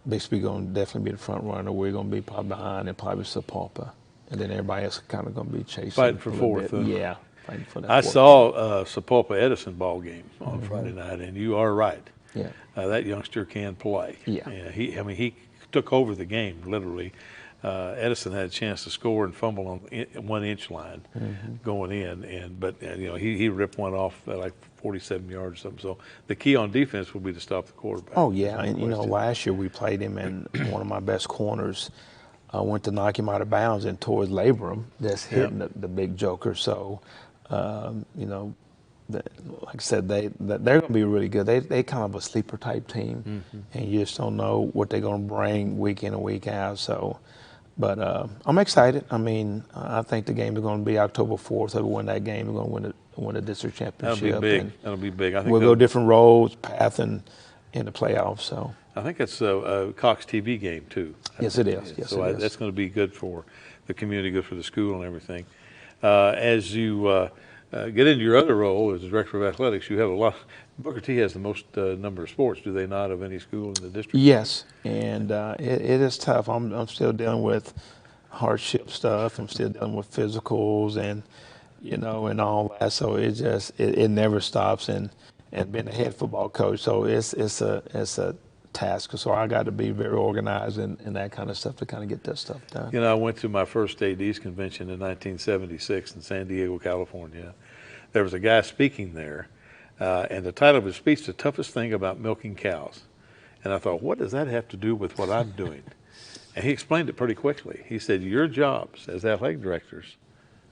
Bixby going to definitely be the front runner. We're going to be probably behind, and probably Sapulpa, and then everybody else kind of going to be chasing. Fighting for fourth. Yeah. Fighting for that I fourth. saw Sapulpa Edison ball game on Friday night, and you are right. Yeah. That youngster can play. Yeah. He took over the game literally. Edison had a chance to score and fumble on the 1 inch line going in, but he ripped one off like 47 yards or something. So the key on defense will be to stop the quarterback. Oh yeah, and last year we played him, and one of my best corners went to knock him out of bounds and tore his labrum. That's hitting the big joker. So like I said, they're going to be really good. They kind of a sleeper type team, and you just don't know what they're going to bring week in and week out. So, but I'm excited. I mean, I think the game is going to be October 4th. If we win that game, we're going to win the district championship. That'll be big. That'll be big. I think we'll go different roads, path, and in the playoffs. So I think it's a Cox TV game too. Yes, it is. Yes, so it is. That's going to be good for the community, good for the school and everything. As you get into your other role as director of athletics, you have a lot. Booker T has the most number of sports, do they not, of any school in the district? Yes, and it is tough. I'm still dealing with hardship stuff. I'm still dealing with physicals and and all that. So it never stops. And being a head football coach, so it's a task. So I got to be very organized and that kind of stuff to kind of get that stuff done. I went to my first AD's convention in 1976 in San Diego, California. There was a guy speaking there, and the title of his speech, "The Toughest Thing About Milking Cows." And I thought, what does that have to do with what I'm doing? And he explained it pretty quickly. He said, your jobs as athletic directors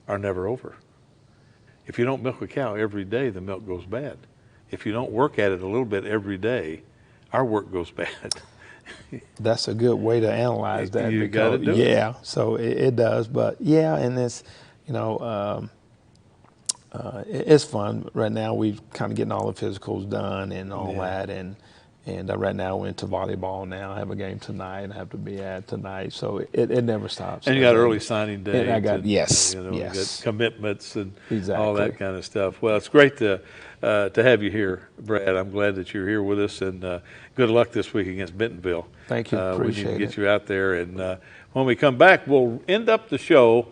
are never over. If you don't milk a cow every day, the milk goes bad. If you don't work at it a little bit every day, our work goes bad. That's a good way to analyze that. You got to do it. Yeah, so it does. But yeah, and it's, it's fun. Right now we're kind of getting all the physicals done and all that. And right now we're into volleyball now. I have a game tonight and I have to be at tonight. So it never stops. And you got early signing day. And I got, yes. You got commitments and exactly. all that kind of stuff. Well, it's great to have you here, Brad. I'm glad that you're here with us, and good luck this week against Bentonville. Thank you. Appreciate we need to get it. you out there. And when we come back, we'll end up the show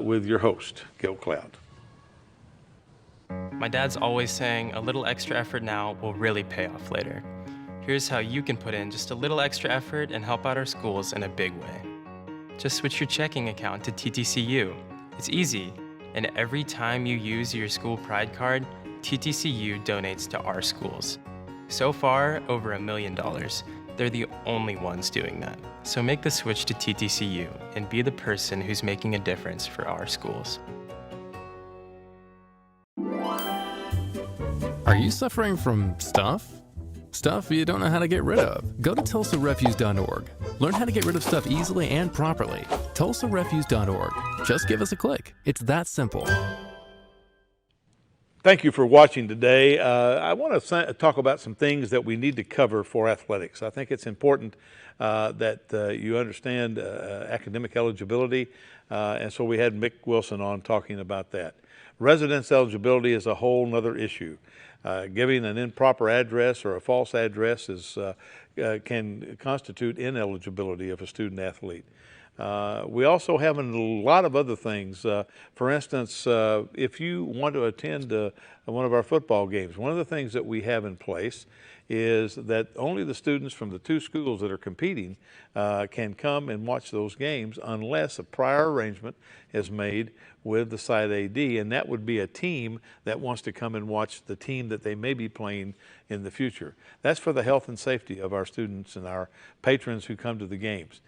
with your host, Gil Cloud. My dad's always saying a little extra effort now will really pay off later. Here's how you can put in just a little extra effort and help out our schools in a big way. Just switch your checking account to TTCU. It's easy, and every time you use your school pride card, TTCU donates to our schools. So far, over $1 million. They're the only ones doing that. So make the switch to TTCU and be the person who's making a difference for our schools. Are you suffering from stuff? Stuff you don't know how to get rid of? Go to TulsaRefuse.org. Learn how to get rid of stuff easily and properly. TulsaRefuse.org. Just give us a click. It's that simple. Thank you for watching today. I want to talk about some things that we need to cover for athletics. I think it's important that you understand academic eligibility, and so we had Mick Wilson on talking about that. Residence eligibility is a whole nother issue. Giving an improper address or a false address can constitute ineligibility of a student athlete. We also have a lot of other things. For instance, if you want to attend one of our football games, one of the things that we have in place is that only the students from the two schools that are competing can come and watch those games unless a prior arrangement is made with the site AD, and that would be a team that wants to come and watch the team that they may be playing in the future. That's for the health and safety of our students and our patrons who come to the games.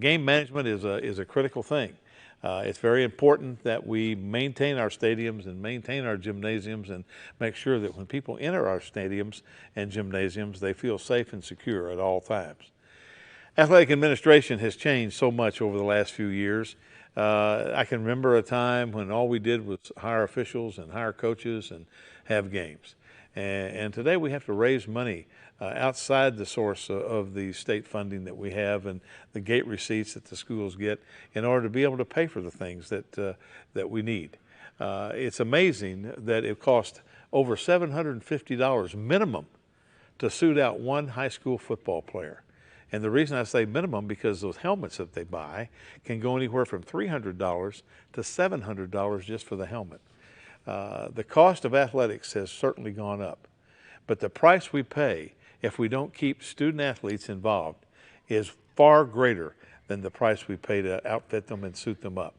Game management is a critical thing. It's very important that we maintain our stadiums and maintain our gymnasiums and make sure that when people enter our stadiums and gymnasiums, they feel safe and secure at all times. Athletic administration has changed so much over the last few years. I can remember a time when all we did was hire officials and hire coaches and have games. And today we have to raise money outside the source of the state funding that we have and the gate receipts that the schools get in order to be able to pay for the things that we need. It's amazing that it costs over $750 minimum to suit out one high school football player. And the reason I say minimum because those helmets that they buy can go anywhere from $300 to $700 just for the helmet. The cost of athletics has certainly gone up, but the price we pay if we don't keep student athletes involved is far greater than the price we pay to outfit them and suit them up.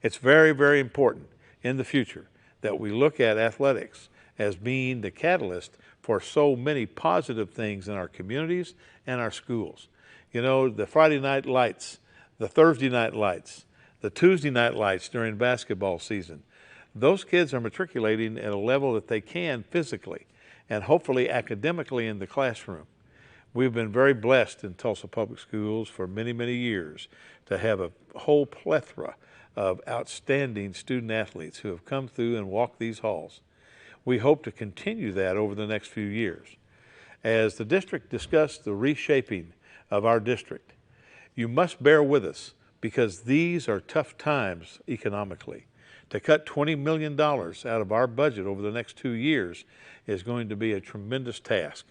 It's very, very important in the future that we look at athletics as being the catalyst for so many positive things in our communities and our schools. You know, the Friday night lights, the Thursday night lights, the Tuesday night lights during basketball season, those kids are matriculating at a level that they can physically and hopefully academically in the classroom. We've been very blessed in Tulsa Public Schools for many, many years to have a whole plethora of outstanding student athletes who have come through and walked these halls. We hope to continue that over the next few years. As the district discussed the reshaping of our district, you must bear with us because these are tough times economically. To cut $20 million out of our budget over the next 2 years is going to be a tremendous task.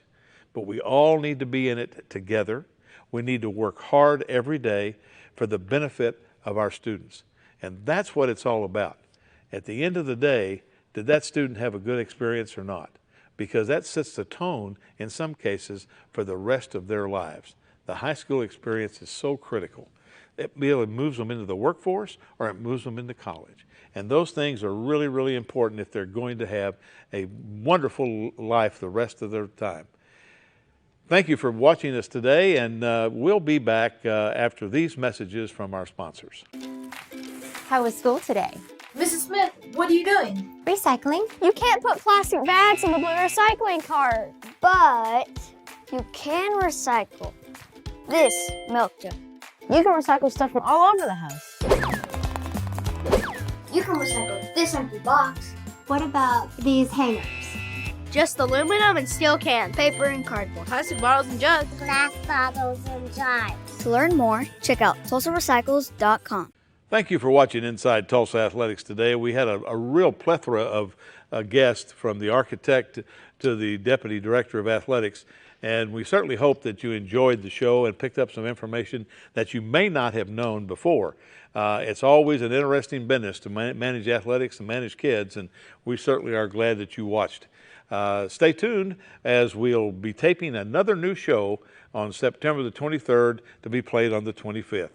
But we all need to be in it together. We need to work hard every day for the benefit of our students. And that's what it's all about. At the end of the day, did that student have a good experience or not? Because that sets the tone, in some cases, for the rest of their lives. The high school experience is so critical. It either moves them into the workforce or it moves them into college. And those things are really, really important if they're going to have a wonderful life the rest of their time. Thank you for watching us today, and we'll be back after these messages from our sponsors. How was school today? Mrs. Smith, what are you doing? Recycling. You can't put plastic bags in the blue recycling cart, but you can recycle this milk jug. You can recycle stuff from all over the house. You can recycle this empty box. What about these hangers? Just aluminum and steel cans, paper and cardboard, Plastic bottles and jugs. glass bottles and jars. To learn more, check out TulsaRecycles.com. Thank you for watching Inside Tulsa Athletics today. We had a real plethora of guests from the architect to the deputy director of athletics. And we certainly hope that you enjoyed the show and picked up some information that you may not have known before. It's always an interesting business to manage athletics and manage kids, and we certainly are glad that you watched. Stay tuned as we'll be taping another new show on September the 23rd to be played on the 25th.